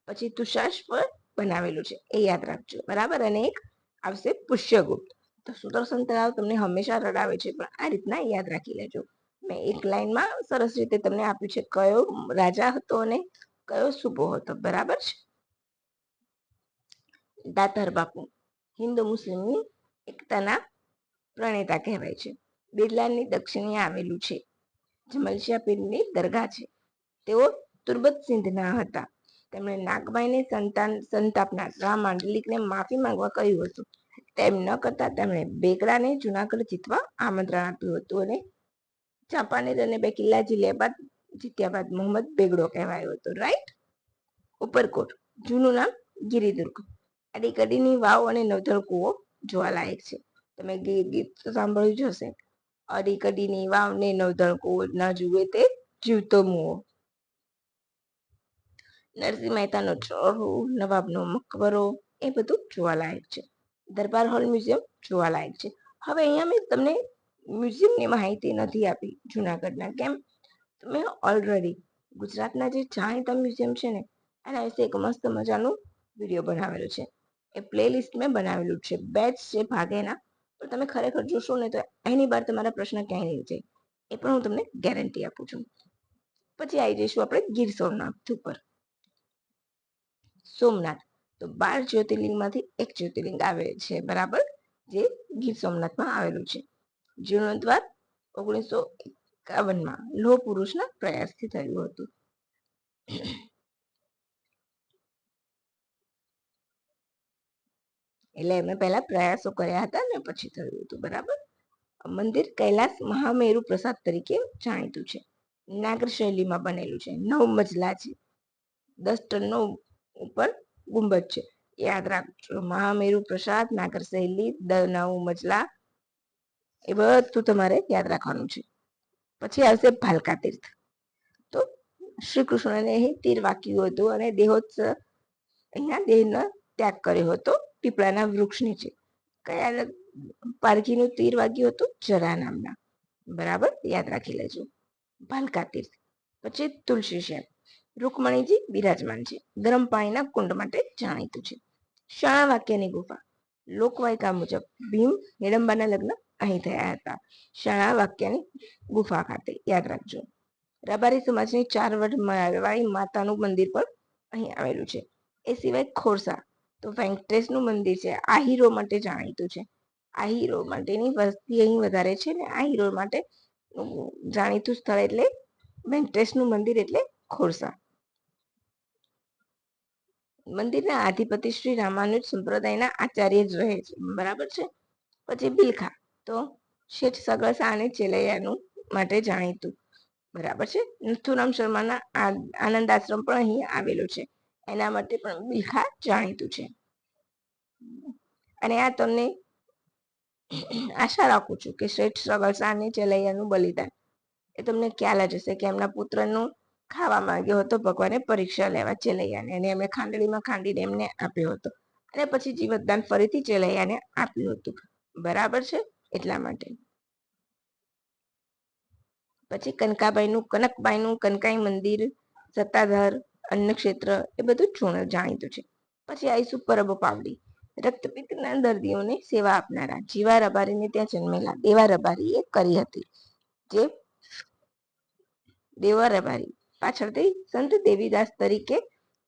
પછી તુષાશ પર બનાવેલું છે, એ યાદ રાખજો, બરાબર. અને એક આવશે પુષ્યગુપ્ત. તો સુદર્શન તળાવ તમને હંમેશા રડાવે છે, પણ આ રીતના યાદ રાખી લેજો. મેં એક લાઈનમાં સરસ રીતે તમને આપ્યું છે કયો રાજા હતો અને કયો સૂબો હતો, બરાબર છે. દાતાર બાપુ હિન્દુ મુસ્લિમની એકતાના પ્રણેતા કહેવાય છે. બિરલાની દક્ષિણે આવેલું છે. જમલશા પીરની દરગાહ છે. તેઓ તુર્બત સિંધના હતા. તેમણે નાગબાઈને સંતાપના રામ માંડલિકને માફી માંગવા કહ્યું હતું. તેમ ન કરતા તેમણે બેગડાને જુનાગઢ જીતવા આમંત્રણ આપ્યું હતું અને ચાંપાનેર અને 2 કિલ્લા જીત્યા બાદ મોહમ્મદ બેગડો કહેવાયો હતો, રાઈટ. ઉપરકોટ, જૂનું નામ ગિરિદુર્ગ, અડીકડીની વાવ અને નવધળ કૂવો જોવાલાયક છે. તમે ગીત સાંભળ્યું જ હશે, અડીકડીની વાવ ને નવધળ કૂવો, ના જુએ તે જીવતો મુવો. નરસિંહ મહેતાનો ચોરો, નવાબનો મકબરો, એ બધું જોવાલાયક છે. દરબાર હોલ મ્યુઝિયમ જોવાલાયક છે. હવે અહીંયા મેં તમને મ્યુઝિયમની માહિતી નથી આપી જુનાગઢના, કેમ? મેં ઓલરેડી ગુજરાતના જે જાણીતા મ્યુઝિયમ છે ને એના વિશે એક મસ્ત મજાનું વિડીયો બનાવેલો છે. એ પ્લેલિસ્ટ મેં બનાવેલું છે, બેચ છે ભાગેના, પણ તમે ખરેખર જોશો ને તો એની બહાર તમારા પ્રશ્ન ક્યાંય નહીં જાય, એ પણ હું તમને ગેરંટી આપું છું. પછી આવી જઈશું આપણે ગીર સોમનાથ ઉપર. સોમનાથ તો 12 જ્યોતિર્લિંગમાંથી એક જ્યોતિર્લિંગ આવે છે, બરાબર, જે ગીર સોમનાથમાં આવેલું છે. જીર્ણોદ્વાર 1951માં લોહ પુરુષના પ્રયાસથી થયું હતું. એટલે એમણે પહેલા પ્રયાસો કર્યા હતા ને પછી થયું હતું. બરાબર. મંદિર કૈલાસ મહામેરુ પ્રસાદ તરીકે જાણીતું છે. નાગર શૈલીમાં બનેલું છે. 9 મજલા છે. 10 ટનનો ઉપર ગુંબજ છે. યાદ રાખજો, મહામેરુ પ્રસાદ, નાગર શૈલી, 9 મજલા, એ બધું તમારે યાદ રાખવાનું છે. પછી આવશે ભાલકા તીર્થ. તો શ્રી કૃષ્ણને અહીં તીર વાગ્યું હતું અને દેહોત્સવ અહીંયા દેહનો ત્યાગ કર્યો હતો પીપળાના વૃક્ષ નીચે. કયા પારઘીનું તીર વાગ્યું હતું? જરા નામના. બરાબર, યાદ રાખી લેજો. ભાલકા તીર્થ. પછી તુલસી શ્યામ. રૂકમણીજી બિરાજમાન છે. ગરમ પાણીના કુંડ માટે જાણીતું છે. શાણા વાક્યની ગુફા. લોકવાયકા મુજબ ભીમ હિડમ્બાના લગ્ન અહીં થયા હતા. શાણા વાક્યની ગુફા ખાતે. યાદ રાખજો. રબારી સમાજની 4 વાળી માતાનું મંદિર પણ અહીં આવેલું છે. એ સિવાય ખોરસા, તો વેંકટેશનું મંદિર છે. આહીરો માટે જાણીતું છે. આહીરો માટેની વસ્તી અહીં વધારે છે ને આહીરો માટે જાણીતું સ્થળ એટલે વેંકટેશનું મંદિર એટલે ખોરસા. મંદિરના અધિપતિ શ્રી રામાનુજ સંપ્રદાયના આચાર્ય જ રહે છે. બરાબર છે. પછી બિલખા, તો શેઠ સગસા અને ચેલૈયાનું માટે જાણીતું. બરાબર છે. નથુરામ શર્માના આનંદ આશ્રમ પણ અહીં આવેલો છે. એના માટે પણ બિલખા જાણીતું છે. અને આ તમને આશા રાખું છું કે શેઠ સગસા અને ચેલૈયાનું બલિદાન એ તમને ખ્યાલ જ હશે કે એમના પુત્રનું ખાવા માંગ્યો હતો ભગવાને પરીક્ષા લેવા ચેલૈયાને, અને એમણે ખાંડણીમાં ખાંડીને એમને આપ્યો હતો, અને પછી જીવતદાન ફરીથી ચેલૈયાને આપ્યું હતું. બરાબર છે. એટલા માટે પછી કનકબાઈનું કનકાઈ મંદિર, સત્તાધાર, અન્નક્ષેત્ર, એ બધું જાણીતું છે. પછી આવીશું પરબ પાવડી. રક્તપિત્તના દર્દીઓને સેવા આપનારા જીવા રબારીને ત્યાં જન્મેલા દેવા રબારીએ કરી હતી. જે દેવા રબારી પાછળથી સંત દેવીદાસ તરીકે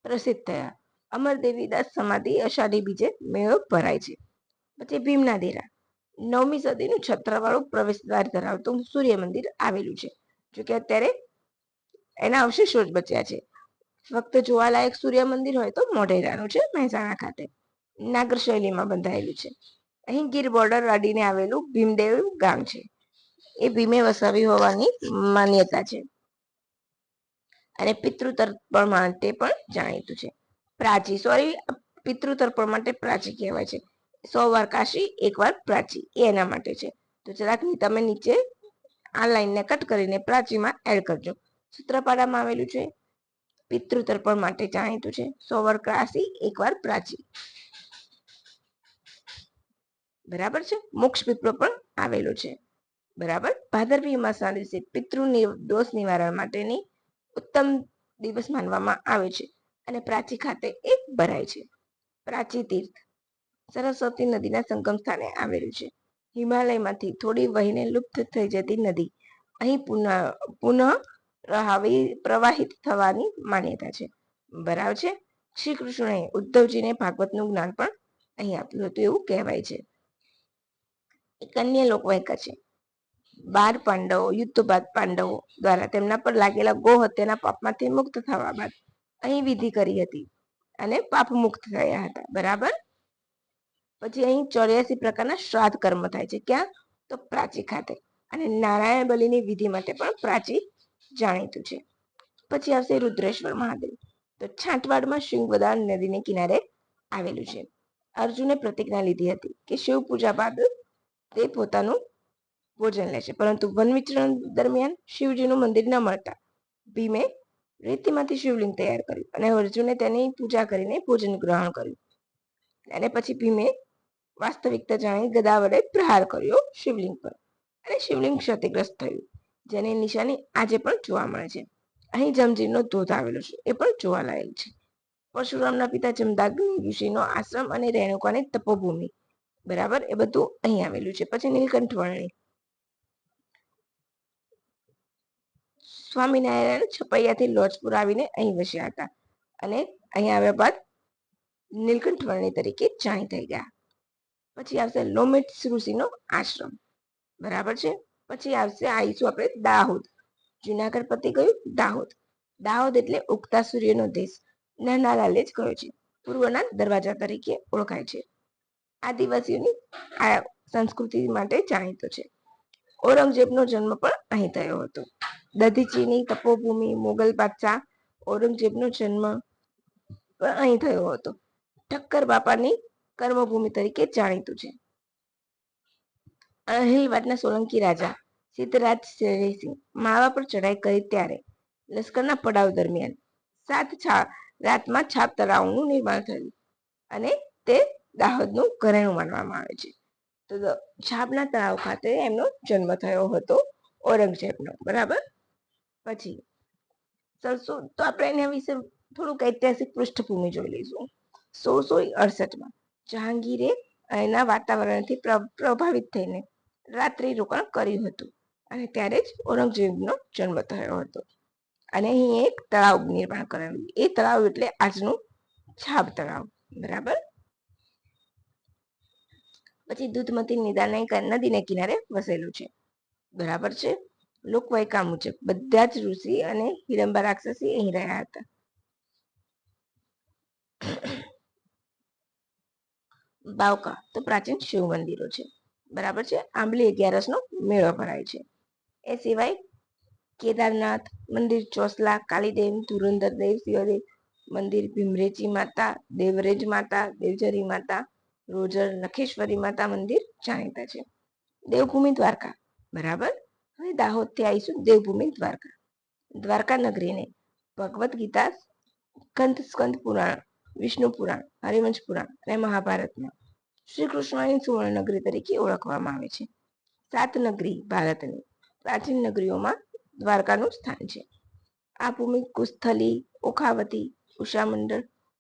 પ્રસિદ્ધ થયા. અમર દેવીદાસ સમાધિ અષાઢી બીજે મેળો ભરાય છે. પછી ભીમના દેરા. 9મી સદીનું છત્રવાળું પ્રવેશદ્વાર ધરાવતું સૂર્ય મંદિર આવેલું છે. જોકે અત્યારે એના અવશેષો જ બચ્યા છે. ફક્ત જોવાલાયક સૂર્ય મંદિર હોય તો મોઢેરાનું છે, મહેસાણા ખાતે. નાગર શૈલીમાં બંધાયેલું છે. અહીં ગીર બોર્ડર અડીને આવેલું ભીમદેવ ગામ છે. એ ભીમે વસાવી હોવાની માન્યતા છે. અને પિતૃતર્પણ માટે પણ જાણીતું છે. પિતૃતર્પણ માટે પ્રાચી કહેવાય છે. 100 વાર કાશી, 1 વાર પ્રાચી, એના માટે છે. તો જરાક તમે નીચે આ લાઈનને કટ કરીને પ્રાચીમાં એડ કરજો. સૂત્રપાડામાં આવેલું છે. પિતૃતર્પણ માટે જાણીતું છે. 100 વાર કાશી, 1 વાર પ્રાચી. બરાબર છે. મોક્ષ પીપળો પણ આવેલો છે. બરાબર. ભાદરવી અમાસના દિવસે પિતૃ દોષ નિવારણ માટેની ઉત્તમ દિવસ માનવામાં આવે છે, અને પ્રાચી ખાતે એક ભરાય છે. પ્રાચી તીર્થ સરસ્વતી નદીના સંગમ સ્થાને આવેલું છે. હિમાલયમાંથી થોડી વહીને લુપ્ત થઈ જતી નદી અહીં પુનઃ પ્રવાહિત થવાની માન્યતા છે. બરાબર છે. શ્રી કૃષ્ણએ ઉદ્ધવજીને ભાગવતનું જ્ઞાન પણ અહીં આપ્યું હતું એવું કહેવાય છે. એક અન્ય લોકવાયકા છે. 12 પાંડવો યુદ્ધ બાદ પાંડવો દ્વારા તેમના પર લાગેલા ગો હત્યાના પાપમાંથી મુક્ત થવા બાદ અહીં વિધિ કરી હતી અને પાપ મુક્ત થયા હતા. બરાબર. પછી અહીં 84 પ્રકારના શ્રાદ્ધ કર્મ થાય છે. ક્યાં? તો પ્રાચી ખાતે. અને નારાયણ બલિની વિધિ માટે પણ પ્રાચી જાણીતું છે. પછી આવશે રુદ્રેશ્વર મહાદેવ. તો છાંટવાડમાં શિંગવદા નદીને કિનારે આવેલું છે. અર્જુને પ્રતિજ્ઞા લીધી હતી કે શિવ પૂજા બાદ તે પોતાનું ભોજન લે છે, પરંતુ વન વિચરણ દરમિયાન શિવજીનું મંદિર ન મળતા ભીમે રેતીમાંથી શિવલિંગ તૈયાર કર્યું અને અર્જુને તેની પૂજા કરીને ભોજન ગ્રહણ કર્યું. અને પછી ભીમે વાસ્તવિકતા જાણી ગદા વડે પ્રહાર કર્યો શિવલિંગ પર, અને શિવલિંગ ક્ષતિગ્રસ્ત થયું, જેની નિશાની આજે પણ જોવા મળે છે. અહીં જમજીરનો ધોધ આવેલો છે, એ પણ જોવાલાયક છે. પરશુરામના પિતા જમદાગ્નિ ઋષિનો આશ્રમ અને રેણુકાની તપોભૂમિ. બરાબર. એ બધું અહીં આવેલું છે. પછી નીલકંઠ વર્ણિ. સ્વામિનારાયણ છપૈયાથી લોજપુર આવીને અહીં વસ્યા હતા, અને અહીં આવ્યા બાદ નીલકંઠ વર્ણિ તરીકે જાણી થઈ ગયા. પછી આવશે લોમેટ ઋષિનો આશ્રમ. બરાબર છે. પછી આવીશું આપણે દાહોદ. જુનાગઢ પતી ગયું. દાહોદ. દાહોદ એટલે ઉગતા સૂર્યનો દેશ. નાના લાલે જ કહ્યું છે. પૂર્વના દરવાજા તરીકે ઓળખાય છે. આદિવાસીઓની આ સંસ્કૃતિ માટે જાણીતો છે. ઔરંગઝેબનો જન્મ પણ અહીં થયો હતો. દધીચીની તપોભૂમિ મોગલ બાદશાહ ઔરંગઝેબનો જન્મ પણ અહીં થયો હતો. ઠક્કર બાપાની કર્મભૂમિ તરીકે જાણીતું છે. અહિલવાડના સોલંકી રાજા સિદ્ધરાજ શેરસિંહ માવા પર ચડાઈ કરી ત્યારે લશ્કરના પડાવ દરમિયાન રાતમાં છાપ તળાવનું નિર્માણ થયું અને તે દાહોદનું ઘરેણું માનવામાં આવે છે. તો છાપના તળાવ ખાતે એમનો જન્મ થયો હતો ઔરંગઝેબનો. બરાબર. પછી તો આપણે એના વિશે થોડુંક ઐતિહાસિક પૃષ્ઠભૂમિ જોઈ લઈશું. 1668માં જહાંગીરે એના વાતાવરણથી પ્રભાવિત થઈને રાત્રિ રોકાણ કર્યું હતું અને ત્યારે જ ઔરંગઝેબનો જન્મ થયો હતો. અને અહીં એક તળાવ નિર્માણ કરેલું. એ તળાવ એટલે આજનું છાપ તળાવ. બરાબર. પછી દૂધમતી નદીને કિનારે વસેલું છે. બરાબર છે. લોકવાયકા મુજબ બધા જ ઋષિ અને હિડમ્બા રાક્ષસી અહીં રહ્યા હતા. બાવકા તો પ્રાચીન શિવ મંદિરો છે. બરાબર છે. આંબલી 11 નો મેળો ભરાય છે. એ સિવાય કેદારનાથ મંદિર, ચોસલા, કાલીડેમ, ધુરંધર દેવ, શિવદેવ મંદિર, ભીમરેજી માતા, દેવરેજ માતા, દેવજરી માતા, રોજર, નખેશ્વરી માતા મંદિર જાણીતા છે. દેવભૂમિ દ્વારકા. બરાબર. હવે દાહોદથી આવીશું દેવભૂમિ દ્વારકા. દ્વારકા નગરીને ભગવદ્ ગીતા, સ્કંદ પુરાણ, વિષ્ણુ પુરાણ, હરિવંશ પુરાણ અને મહાભારતમાં શ્રી કૃષ્ણની સુવર્ણ નગરી તરીકે ઓળખવામાં આવે છે. 7 નગરી ભારતની પ્રાચીન નગરીઓમાં દ્વારકાનું સ્થાન છે. આ ભૂમિ કુસ્થલી, ઓખાવતી,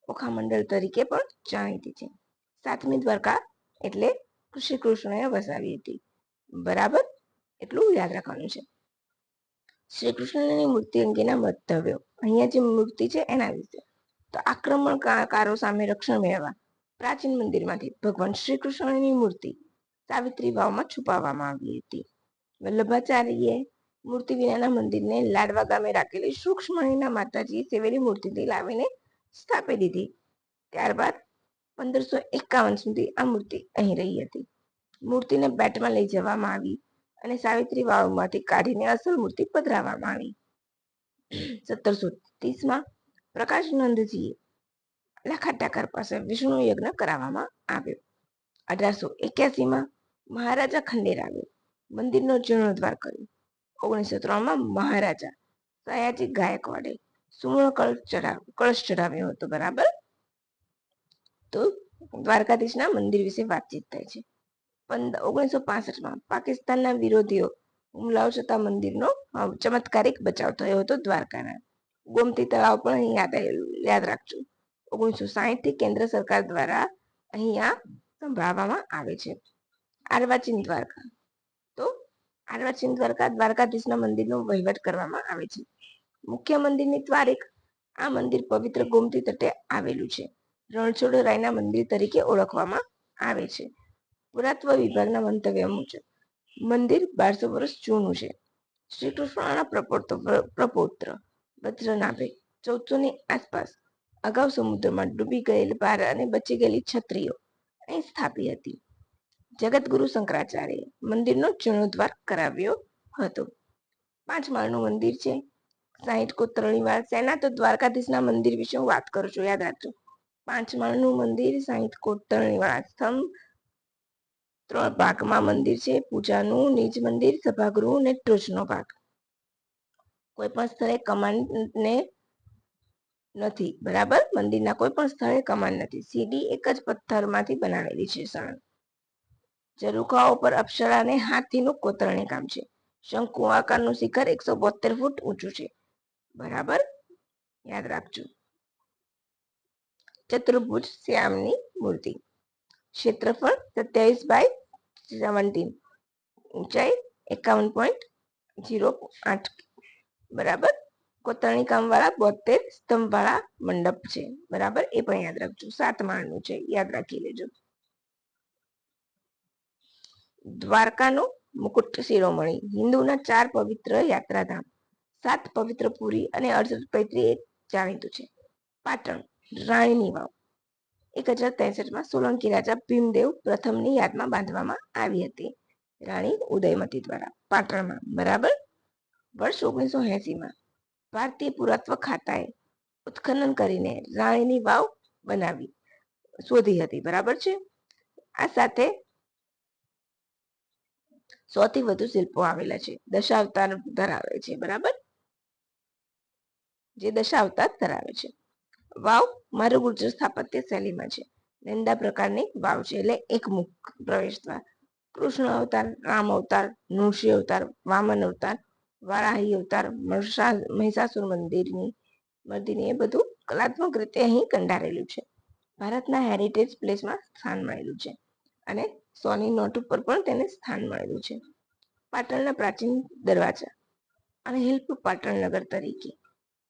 ઓખામંડળ તરીકે પણ જાણીતી છે. 7મી દ્વારકા એટલે શ્રી કૃષ્ણએ વસાવી હતી. બરાબર. એટલું યાદ રાખવાનું છે. શ્રી કૃષ્ણની મૂર્તિ અંગેના મંતવ્યો. અહીંયા જે મૂર્તિ છે એના વિશે. તો આક્રમણકારો સામે રક્ષણ મેળવવા પ્રાચીન મંદિરમાંથી ભગવાન શ્રી કૃષ્ણની મૂર્તિ સાવિત્રી વાવમાં છુપાવવામાં આવી હતી. વલ્લભાચાર્યે મૂર્તિ વિનાના મંદિરને લાડવા ગામે રાખેલી સૂક્ષ્મણીના માતાજી સેવેલી મૂર્તિથી લાવીને સ્થાપી દીધી. ત્યારબાદ 1551 સુધી આ મૂર્તિ અહીં રહી હતી. મૂર્તિને બેટમાં લઈ જવામાં આવી અને સાવિત્રી વાવમાંથી કાઢીને અસલ મૂર્તિ પધરાવવામાં આવી. 1730માં પ્રકાશનંદજીએ લાખા ટાકર પાસે વિષ્ણુ યજ્ઞ કરાવવામાં આવ્યો. 1881માં મહારાજા ખંડેરાવે મંદિરનો જીર્ણોદ્ધાર કર્યો. 1903માં મહારાજા સયાજી ગાયકવાડે સુવર્ણ કળશ ચઢાવ્યો હતો. બરાબર. તો દ્વારકાધીશના મંદિર વિશે વાતચીત થાય છે. 1965માં પાકિસ્તાનના વિરોધીઓ હુમલાઓ છતાં મંદિરનો ચમત્કારિક બચાવ થયો હતો દ્વારકાના. ગોમતી તળાવ પણ અહીં યાદ રાખજો. 1960 થી કેન્દ્ર સરકાર દ્વારા અહીંયા સંભાળવામાં આવે છે. અર્વાચીન દ્વારકા. તો અર્વાચીન દ્વારકા દ્વારકાધીશના મંદિરનો વહીવટ કરવામાં આવે છે. મુખ્ય મંદિરની તારીખ. આ મંદિર પવિત્ર ગોમતી તટે આવેલું છે. રણછોડરાયના મંદિર તરીકે ઓળખવામાં આવે છે. પુરાતત્વ વિભાગના મંતવ્ય મુજબ મંદિર 1200 વર્ષ જૂનું છે. શ્રી કૃષ્ણના પ્રપૌત્ર વજ્રનાભે 1400ની આસપાસ અગાઉ સમુદ્રમાં ડૂબી ગયેલ ભાર અને બચી ગયેલી છત્રીઓ અહીં સ્થાપી હતી. જગતગુરુ શંકરાચાર્યએ મંદિરનો જીર્ણોદ્ધાર કરાવ્યો હતો. 5 માળનું મંદિર છે. 60 કોતરણી વાળા. સેના તો દ્વારકાધીશના મંદિર વિશે હું વાત કરું છું, યાદ રાખજો. 5 માળનું મંદિર, 60 કોતરણી વાળા સ્તંભ, 3 ભાગમાં મંદિર છે. પૂજાનું નિજ મંદિર, સભાગૃહ અને ટોચનો ભાગ. કોઈ પણ સ્થળે કમાન નથી. બરાબર. મંદિરના કોઈ પણ સ્થળે કમાન નથી. સીડી એક જ પથ્થરમાંથી બનાવેલી છે. ઝરૂખાઓ પર અપ્સરા અને હાથીનું કોતરણી કામ છે. શંકુ આકારનું શિખર 172 ફૂટ ઊંચું છે. બરાબર. યાદ રાખજો. ચતુર્ભુજ શ્યામની મૂર્તિ. ક્ષેત્રફળ 27/17. ઊંચાઈ 51.08. બરાબર. કોતરણી કામ વાળા 72 સ્તંભ વાળા મંડપ છે. બરાબર. એ પણ યાદ રાખજો. 7 માળનું છે. યાદ રાખી લેજો. દ્વારકાનો મુકુટ શિરોમણી. હિન્દુના 4 પવિત્ર યાત્રાધામ 7 પવિત્ર પુરી અને 68 પૈતૃ જાણીતું છે. પાટણ રાણીની વાવ 1063માં સોલંકી રાજા ભીમદેવ પ્રથમની યાદમાં બાંધવામાં આવી હતી, રાણી ઉદયમતી દ્વારા પાટણમાં. બરાબર. વર્ષ 1980માં ભારતીય પુરાતત્વ ખાતાએ ઉત્ખનન કરીને રાણીની વાવ શોધી હતી. બરાબર છે. આ સાથે સૌથી વધુ શિલ્પો આવેલા છે, દશાવતાર ધરાવે છે. બરાબર, જે દશાવતાર ધરાવે છે. વાવ મારું ગુર્જર સ્થાપત્ય શૈલીમાં છે. નંદા પ્રકારની વાવ છે, એટલે એક મુખ પ્રવેશ દ્વાર. કૃષ્ણ અવતાર, રામ અવતાર, નૃસિંહ અવતાર, વામન અવતાર, વારાહી અવતાર, મહિષાસુર મર્દિની એ બધું કલાત્મક રીતે અહીં કંડારેલું છે. ભારતના હેરિટેજ પ્લેસમાં સ્થાન મળેલું છે અને સોની નોટ ઉપર પણ તેને સ્થાન મળેલું છે. પાટણના પ્રાચીન દરવાજા અને હિલપુર પાટણ નગર તરીકે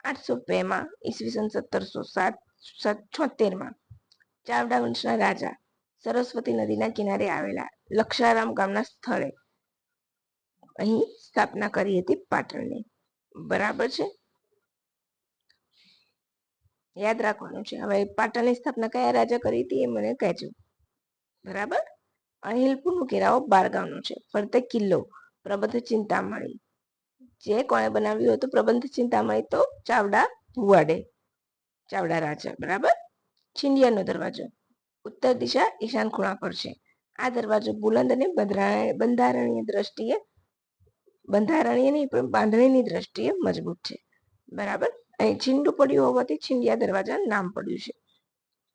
802માં ઈસવીસન 1776માં ચાવડા વંશના રાજા સરસ્વતી નદીના કિનારે આવેલા લક્ષારામ ગામના સ્થળે અહીં સ્થાપના કરી હતી પાટણની. બરાબર છે, યાદ રાખવાનું છે. હવે પાટણની સ્થાપના કયા રાજા કરી હતી એ મને કહેજો. બરાબર. અહિલપુરનો ઘેરાવો 12 ગામનો છે. ફરતે કિલ્લો પ્રબંધ ચિંતામણી, જે કોણે બનાવ્યું હતું પ્રબંધ ચિંતામણી? તો ચાવડા ભુવાડે, ચાવડા રાજા. બરાબર. છીંડિયાનો દરવાજો ઉત્તર દિશા ઈશાન ખૂણા પર છે. આ દરવાજો બુલંદ અને બાંધણીની દ્રષ્ટિએ મજબૂત છે. બરાબર. અહીં છીંડું પડ્યું હોવાથી છીંડિયા દરવાજા નામ પડ્યું છે.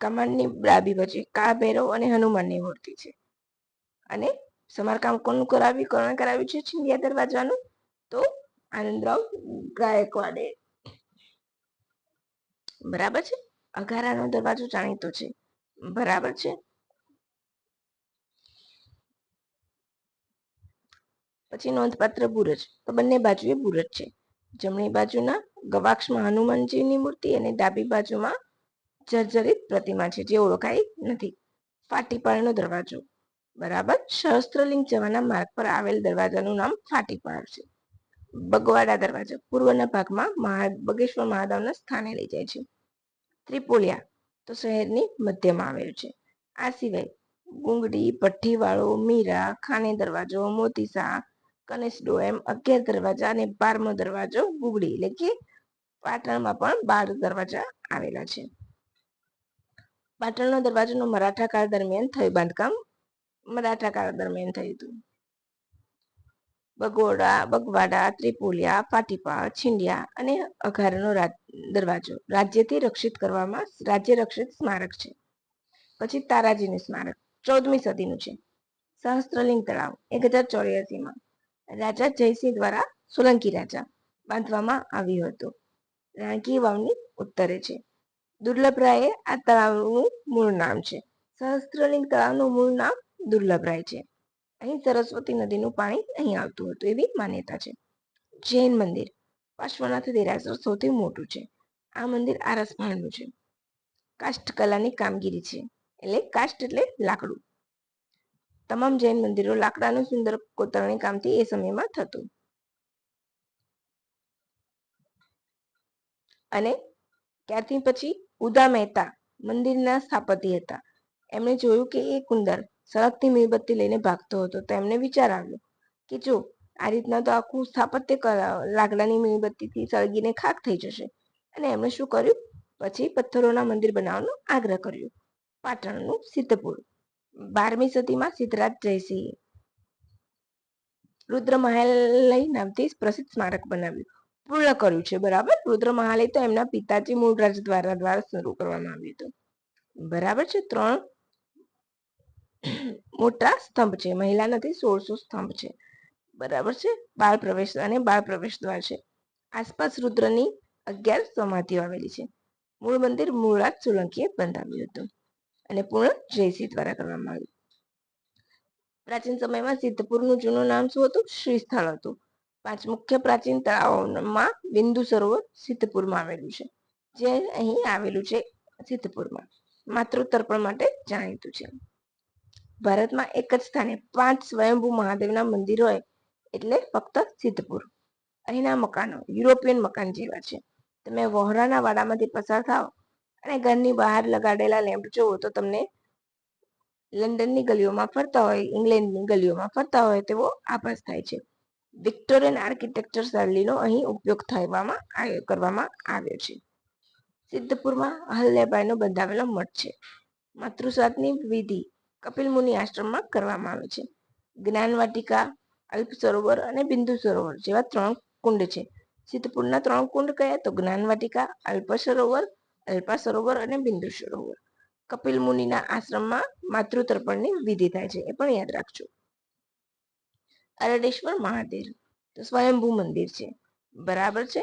કમાનની ડાબી બાજુ કાળ ભૈરવ અને હનુમાનની મૂર્તિ છે. અને સમારકામ કોણ કરાવ્યું છે છીંડિયા દરવાજાનું? તો આનંદરાવ ગાયકવાડે. બરાબર છે. અઘારાનો દરવાજો જાણીતો છે. બરાબર છે. પછી નોંધપાત્ર બુરજ, તો બંને બાજુએ બુરજ છે. જમણી બાજુના ગવાક્ષમાં હનુમાનજીની મૂર્તિ અને ડાબી બાજુમાં જર્જરિત પ્રતિમા છે, જે ઓળખાઈ નથી. ફાટીપાળનો દરવાજો. બરાબર. સહસ્ત્રલિંગ જવાના માર્ગ પર આવેલ દરવાજાનું નામ ફાટીપાળ છે. બગવાડા દરવાજો પૂર્વના ભાગમાં બગેશ્વર મહાદેવના સ્થાને લઈ જાય છે. ત્રિપોલિયા તો શહેરની મધ્યમાં આવેલું છે. આ સિવાય ગુંગડી, ભઠ્ઠીવાળો, મીરા, ખાને દરવાજો, મોતીસા, કનેસડો એમ 11 દરવાજા અને 12મો દરવાજો ગુગડી, એટલે કે પાટણમાં પણ 12 દરવાજા આવેલા છે. પાટણનો દરવાજાનો મરાઠા કાળ દરમિયાન થયું બાંધકામ થયું હતું. બગવાડા, ત્રિપોલિયા, ફાટીપાળ, છીંડિયા અને અઘારનો દરવાજો રાજ્ય રક્ષિત સ્મારક છે. પછી તારાજીનું સ્મારક 14મી સદીનું છે. સહસ્ત્રલિંગ તળાવ 1084માં રાજા જયસિંહ દ્વારા સોલંકી રાજા બાંધવામાં આવ્યું હતું. રાણકી વાવની ઉત્તરે છે. દુર્લભરાયે આ તળાવનું મૂળ નામ છે. સહસ્ત્રલિંગ તળાવનું મૂળ નામ દુર્લભરાય છે. અહીં સરસ્વતી નદીનું પાણી અહીં આવતું હતું એવી માન્યતા છે. જૈન મંદિર પાર્શ્વનાથ દેરાસર સૌથી મોટું છે. આ મંદિર આરસપહાણનું છે. કાષ્ઠકલાની કામગીરી છે, એટલે કાષ્ઠ એટલે લાકડું. તમામ જૈન મંદિરો લાકડાનું સુંદર કોતરણી કામથી એ સમયમાં થતું. અને ત્યારથી પછી ઉદા મહેતા મંદિરના સ્થાપતિ હતા. એમણે જોયું કે એ કુંદર સળગતી મીણબત્તી લઈને ભાગતો હતો, તો એમને વિચાર આવ્યો કે જો આ રીતના તો આખું સ્થાપત્ય લાકડાની મીણબત્તીથી સળગીને ખાક થઈ જશે. અને એમણે શું કર્યું? પછી પથ્થરોના મંદિર બનાવવાનો આગ્રહ કર્યો. પાટણનું સિદ્ધપુર 12મી સદીમાં સિદ્ધરાજ જયસિંહે રુદ્રમહાલય નામથી પ્રસિદ્ધ સ્મારક બનાવ્યું, પૂર્ણ કર્યું છે. બરાબર. રુદ્રમહાલય તો એમના પિતાજી મૂળરાજ દ્વારા શરૂ કરવામાં આવ્યું હતું. બરાબર છે. 3 મોટા સ્તંભ છે. મહિલા નથી, 1600 સ્તંભ છે. બરાબર છે. બાળ પ્રવેશ દ્વાર છે. આસપાસ રુદ્રની 11 સમાધિઓ આવેલી છે. મૂળ મંદિર મૂળરાજ સોલંકીએ બંધાવ્યું હતું અને પૂર્ણ જયસિંહ દ્વારા કરવામાં આવ્યું. પ્રાચીન સમયમાં સિદ્ધપુરનું જૂનું નામ શું હતું? શ્રી સ્થળ હતું. 5 મુખ્ય પ્રાચીન તળાવોમાં બિંદુ સરોવર સિદ્ધપુરમાં આવેલું છે, જે અહીં આવેલું છે. સિદ્ધપુરમાં માત્ર તર્પણ માટે જાણીતું છે. ભારતમાં એક જ સ્થાને 5 સ્વયંભૂ મહાદેવના મંદિર હોય એટલે ફક્ત સિદ્ધપુર. અહીંના મકાનો યુરોપિયન મકાન જેવા છે. તમે વહોરાના વાડામાંથી પસાર થાવ અને ઘરની બહાર લગાડેલા લેમ્પ જોવો તો તમને લંડનની ગલીઓમાં ફરતા હોય, ઇંગ્લેન્ડની ગલીઓમાં ફરતા હોય તેવો આભાસ થાય છે. વિક્ટોરિયન આર્કિટેક્ચર શૈલીનો અહીં ઉપયોગ કરવામાં આવ્યો છે. સિદ્ધપુરમાં અહલ્યાબાઈનો બંધાવેલો મઠ છે. માતૃસ્વાદની વિધિ કપિલ મુનિ આશ્રમમાં કરવામાં આવે છે. જ્ઞાનવાટિકા, અલ્પ સરોવર અને બિંદુ સરોવર જેવા 3 કુંડ છે. સિદ્ધપુરના 3 કુંડ કયા? તો જ્ઞાનવાટિકા, અલ્પા સરોવર અને બિંદુ સરોવર. કપિલ મુનિના આશ્રમમાં માતૃતર્પણની વિધિ થાય છે, એ પણ યાદ રાખજો. અરડેશ્વર મહાદેવ તો સ્વયંભૂ મંદિર છે, બરાબર છે.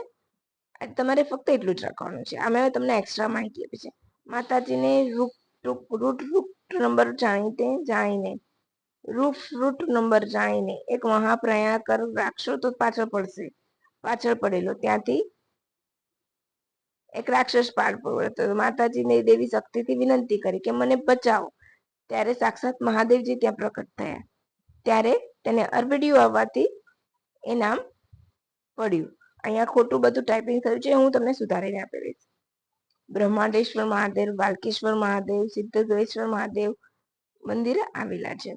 તમારે ફક્ત એટલું જ રાખવાનું છે. આમાં તમને એક્સ્ટ્રા માહિતી આપી છે. માતાજીને રૂટ નંબર જાણીને એક મહાપ્રયાણ કર રાખશો તો પાછળ પડેલો ત્યાંથી એક રાક્ષસ પાર પડ્યો. માતાજીને દેવી શક્તિથી વિનંતી કરી કે મને બચાવો. ત્યારે સાક્ષાત મહાદેવજી ત્યાં પ્રકટ થયા. ત્યારે તેને અરબડિયું આવવાથી એ નામ પડ્યું. અહીંયા ખોટું બધું ટાઈપિંગ થયું છે, હું તમને સુધારીને આપી દઈશ. બ્રહ્માંડેશ્વર મહાદેવ, બાલકેશ્વર મહાદેવ, સિદ્ધેશ્વર મહાદેવ મંદિર આવેલા છે.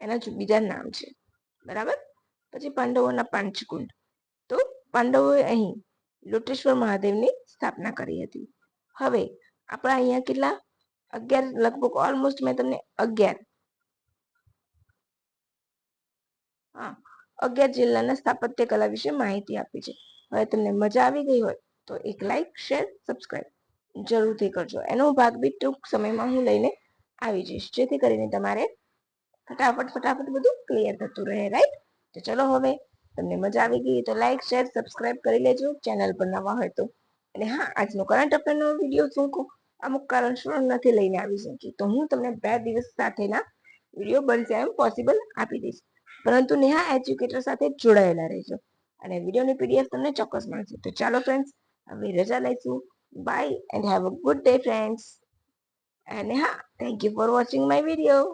એના બીજા નામ છે, બરાબર. પછી પાંડવોના પાંચકુંડ તો પાંડવોએ અહીં લોટેશ્વર મહાદેવની સ્થાપના કરી હતી. હવે આપણા અહીંયા કેટલા 11 લગભગ ઓલમોસ્ટ મેં તમને 11 જિલ્લાના સ્થાપત્ય કલા વિશે માહિતી આપી છે. હવે તમને મજા આવી ગઈ હોય તો એક લાઈક, શેર, સબસ્ક્રાઇબ જરૂરથી કરજો. એનો ભાગ બી ટૂંક સમયમાં હું લઈને આવી જઈશ, જેથી કરીને તમારે ફટાફટ બધું ક્લિયર થતું રહે, રાઈટ. તો ચલો, હવે તમને મજા આવી ગઈ તો લાઈક, શેર, સબસ્ક્રાઇબ કરી લેજો ચેનલ પર નવા હોય તો. અને હા, આજનો કરંટ અફેરનો વિડીયો શું અમુક કારણસર નથી લઈને આવી શકી, તો હું તમને 2 દિવસ સાથેના વિડીયો બનશે એમ પોસિબલ આપી દઈશ. પરંતુ નેહા એજ્યુકેટર સાથે જોડાયેલા રહેજો અને વિડીયોની પીડીએફ તમને ચોક્કસ મળશે. તો ચાલો ફ્રેન્ડ્સ, હવે રજા લઈશું. Bye and have a good day friends. અને હા, thank you for watching my video.